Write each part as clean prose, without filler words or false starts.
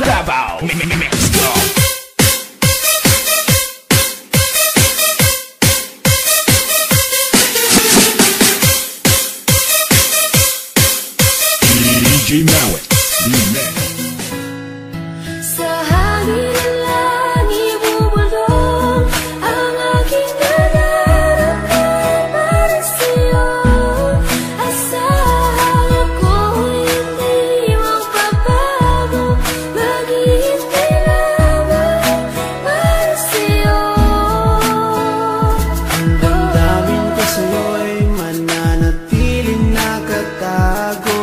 Davao. Let's go. DJ Mawit, Remix. Sa hangin ng langit bubulong ang aking nararamdaman para sa'yo. Asahan ako'y hindi magbabago, maghihintay lamang para sa'yo. Ang damdamin ko sa'yo'y mananatiling nakatago.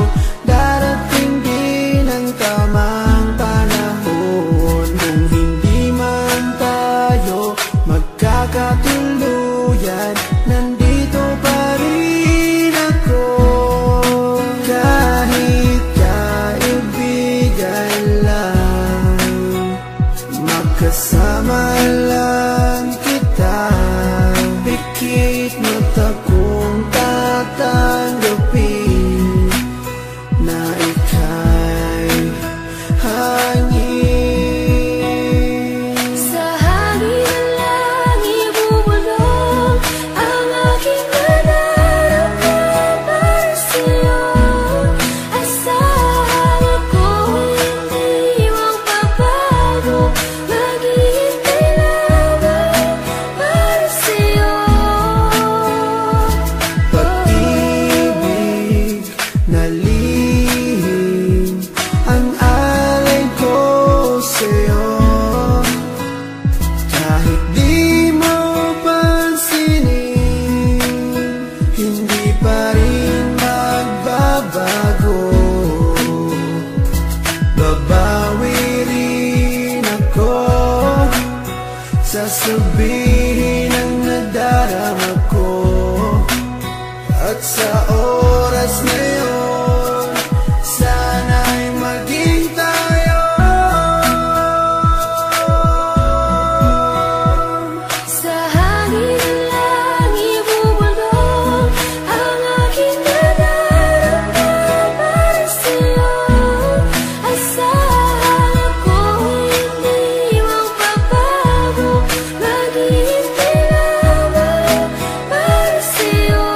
Darating din ang tamang panahon, kung hindi man tayo magkakatuluyan, nandito pa rin ako. Kahit kaibigan lang, makasama lang kita. Pikit mata kong tatanggapin na ika'y hangin. Sa hangin ng langit bubulong ang aking nararamdaman para sa'yo. Asahan ako'y hindi magbabago, maghihintay lamang para sa'yo. Pag-ibig na lihim ang alay ko sa'yo. Kahit di mo pansinin, hindi pa rin magbabago. Babawi rin ako, sasabihin ang nadarama ko. At sa oras na yun, sana'y maging tayo. Sa hangin ng langit bubulong ang aking nararamdaman para sa'yo. Asahan ako'y hindi magbabago, maghihintay lamang para sa'yo.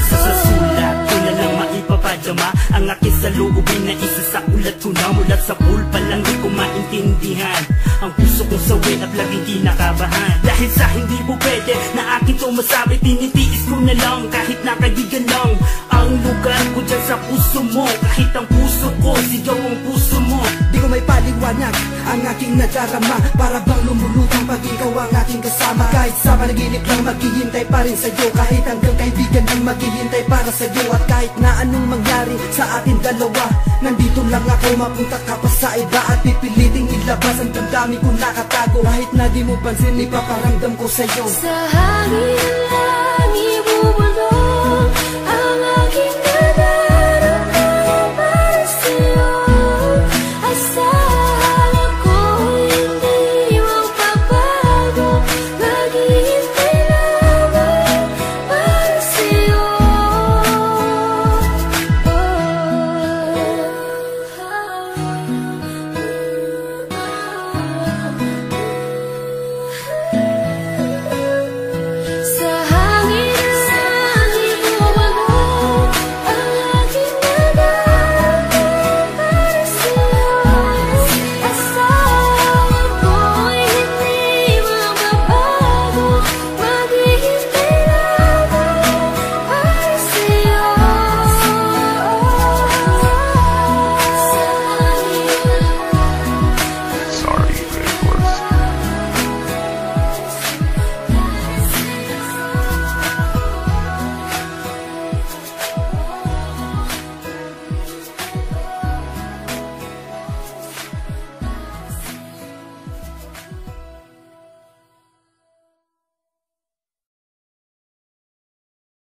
Sa susulat ko na lang maipapadama ang aking saloobin na isa sa ulat ko na mulat sa pool pa lang di ko maintindihan ang puso kong sawin at laging kinakabahan. Dahil sa hindi mo pwede na akin to masabi, tinitiis ko na lang kahit na kaibigan lang ang lugar ko dyan sa puso mo. Kahit ang puso ko, sigaw ang puso mo. Di ko may paliwanag ang aking nadarama, para bang lumulutang pag ikaw ang aking kasama. Kahit sa panaginip lang maghihintay pa rin sa'yo, kahit hanggang kaibigan lang maghihintay para sa'yo. At kahit na anong mangyari sa ating dalawa, nandito lang ako, mapunta ka pa sa iba at pipiliting ilabas ang damdamin kong nakatago. Kahit na di mo pansin, ipaparamdam ko sa'yo. Sa hangin ng langit bubulong ang aking